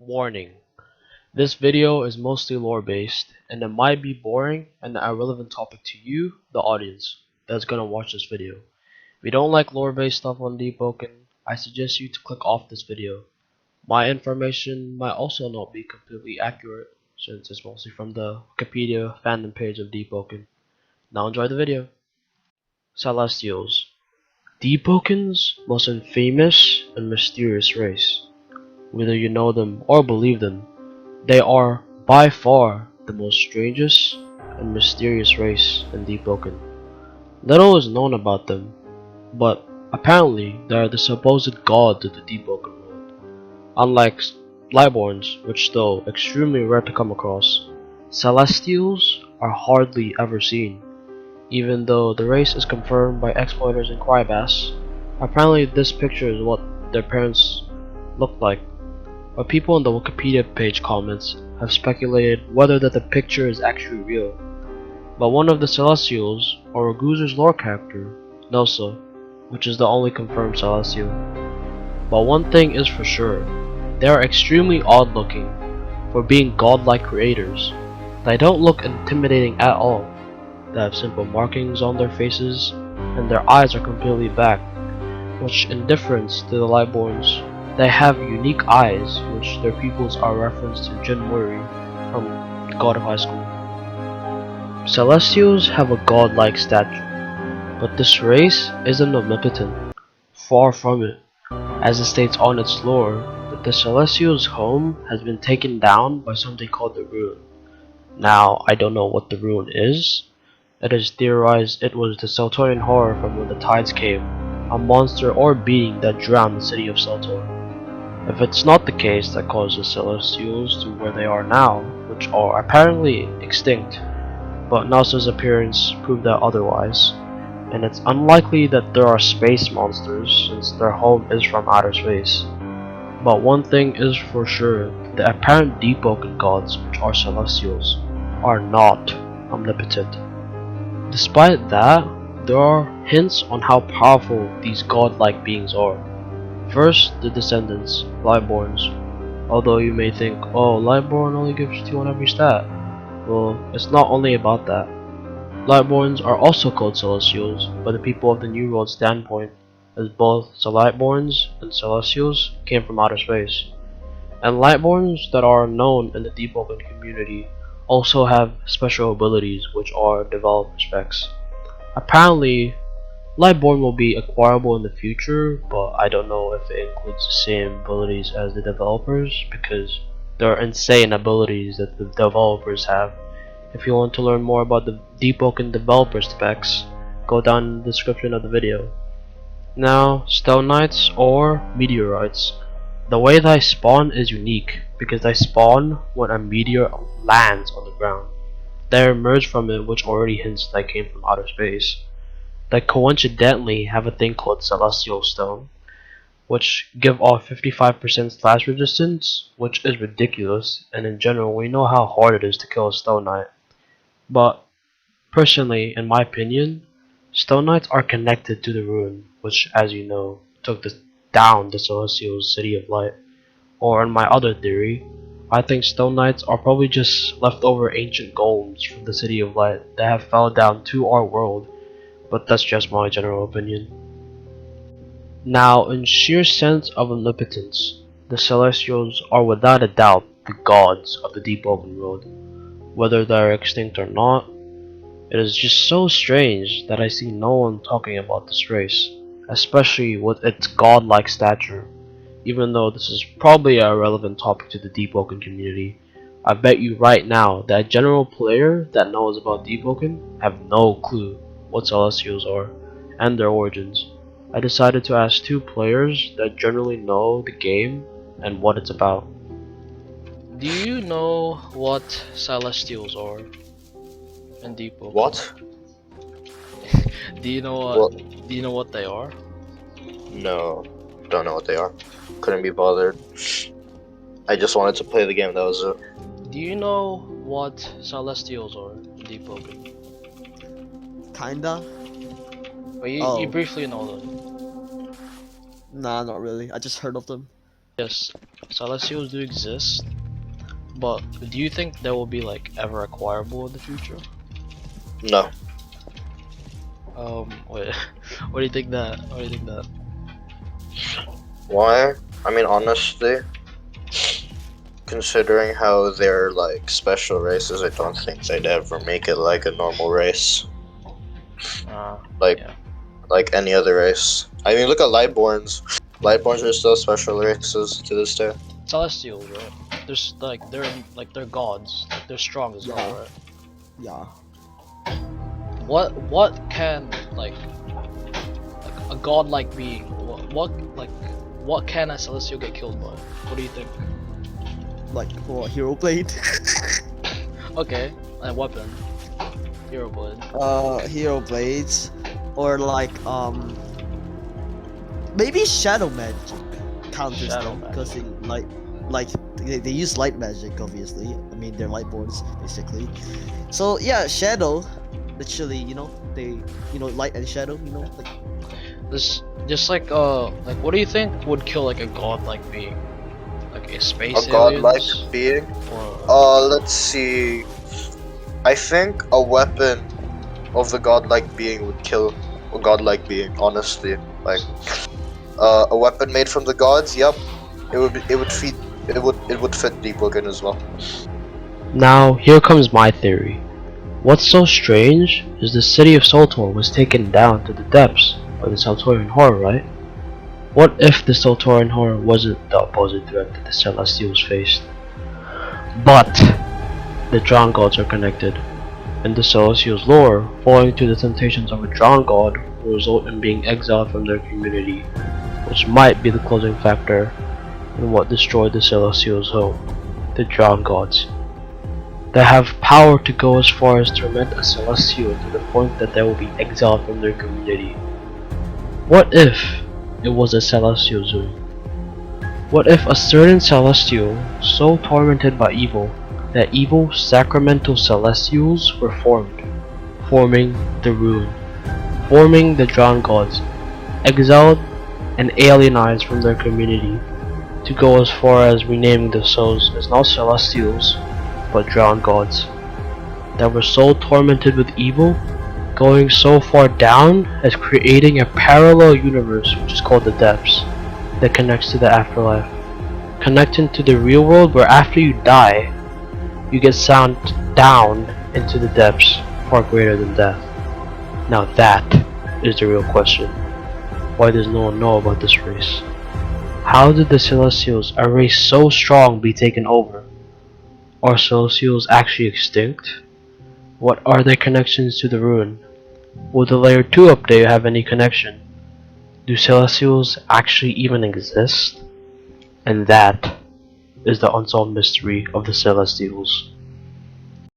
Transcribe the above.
Warning: this video is mostly lore based, and it might be boring and an irrelevant topic to you, the audience, that's gonna watch this video. If you don't like lore based stuff on Deepwoken, I suggest you to click off this video. My information might also not be completely accurate, since it's mostly from the Wikipedia fandom page of Deepwoken. Now enjoy the video. Celestials, Deepwoken's most infamous and mysterious race. Whether you know them or believe them, they are by far the most strangest and mysterious race in Deepwoken. Little is known about them, but apparently they are the supposed gods of the Deepwoken world. Unlike Lightborns, which still extremely rare to come across, Celestials are hardly ever seen. Even though the race is confirmed by exploiters in Crybass, apparently this picture is what their parents looked like. But people in the Wikipedia page comments have speculated whether that the picture is actually real. But one of the Celestials, or Aguzer's lore character, Nelsa, which is the only confirmed Celestial. But one thing is for sure, they are extremely odd looking for being godlike creators. They don't look intimidating at all. They have simple markings on their faces, and their eyes are completely black, which in difference to the Lightborns, they have unique eyes, which their pupils are referenced to Jin Mori from God of High School. Celestials have a godlike stature, but this race isn't omnipotent. Far from it, as it states on its lore that the Celestials' home has been taken down by something called the Ruin. Now, I don't know what the Ruin is. It is theorized it was the Seltorian horror from when the tides came, a monster or being that drowned the city of Seltor. If it's not the case that caused the Celestials to where they are now, which are apparently extinct, but Nelsa's appearance proved that otherwise, and it's unlikely that there are space monsters since their home is from outer space. But one thing is for sure, the apparent Deepwoken gods, which are Celestials, are not omnipotent. Despite that, there are hints on how powerful these godlike beings are. First, the descendants, Lightborns. Although you may think, oh, Lightborn only gives 2 on every stat. Well, it's not only about that. Lightborns are also called Celestials by the people of the New World standpoint, as both the Lightborns and Celestials came from outer space. And Lightborns that are known in the Deepwoken community also have special abilities which are developer specs. Apparently, Lightborn will be acquirable in the future, but I don't know if it includes the same abilities as the developers because there are insane abilities that the developers have. If you want to learn more about the Deepwoken developer specs, go down in the description of the video. Now, Stone Knights or Meteorites. The way they spawn is unique because they spawn when a meteor lands on the ground. They emerge from it, which already hints they came from outer space. They coincidentally have a thing called Celestial Stone, which give off 55% slash resistance, which is ridiculous, and in general we know how hard it is to kill a Stone Knight. But personally, in my opinion, Stone Knights are connected to the Ruin, which as you know, took down the Celestial City of Light. Or in my other theory, I think Stone Knights are probably just leftover ancient golems from the City of Light that have fell down to our world, but that's just my general opinion. Now, in sheer sense of omnipotence, the Celestials are without a doubt the gods of the Deepwoken world. Whether they are extinct or not, it is just so strange that I see no one talking about this race, especially with its godlike stature. Even though this is probably a relevant topic to the Deepwoken community, I bet you right now that a general player that knows about Deepwoken have no clue what Celestials are and their origins. I decided to ask 2 players that generally know the game and what it's about. Do you know what Celestials are in Deepwoken? What? Do you know Well, what they are? no, don't know what they are. Couldn't be bothered. I just wanted to play the game, that was it. Do you know what Celestials are in Deepwoken? Kinda. Well, you Oh. briefly know them. Nah, not really. I just heard of them. Yes, Celestials do exist, but do you think they will be like ever acquirable in the future? No. Wait, what do you think that? What do you think that? Why? I mean, honestly, considering how they're like special races, I don't think they'd ever make it like a normal race, like Yeah. like any other race. I mean, look at Lightborns. Lightborns are still special races to this day. Celestials, right? There's like they're gods. Like, they're strong as hell, Yeah. right? Yeah. What can like a godlike being? What can a celestial get killed by? What do you think? Like for Hero Blade. Okay, a weapon, hero blade. Hero Blades, or like maybe Shadow Magic counters Shadow them because magic. they use light magic obviously. I mean they're lightborns basically. So yeah, Shadow, literally they light and shadow like This just like what do you think would kill like a godlike being? Like a space A godlike aliens being. or Let's see. I think a weapon of the godlike being would kill a godlike being. Honestly, like a weapon made from the gods. Yep, it would fit Deepwoken as well. Now, here comes my theory. What's so strange is the city of Soltor was taken down to the depths by the Soltorian horror, right? What if the Soltorian horror wasn't the opposite threat that the Celestials faced? But the Drown Gods are connected. In the Celestials' lore, falling to the temptations of a Drown God will result in being exiled from their community, which might be the closing factor in what destroyed the Celestials' home, the Drown Gods. They have power to go as far as torment a Celestial to the point that they will be exiled from their community. What if it was a Celestial Zoo? What if a certain Celestial so tormented by evil that evil sacramental Celestials were formed, forming the Ruin, forming the Drowned Gods, exiled and alienized from their community, to go as far as renaming the souls as not Celestials, but Drowned Gods, that were so tormented with evil, going so far down as creating a parallel universe which is called the Depths, that connects to the afterlife, connecting to the real world where after you die, you get sent down into the depths far greater than death. Now that is the real question. Why does no one know about this race? How did the Celestials, a race so strong, be taken over? Are Celestials actually extinct? What are their connections to the Ruin? Will the Layer 2 update have any connection? Do Celestials actually even exist? And that is the unsolved mystery of the Celestials.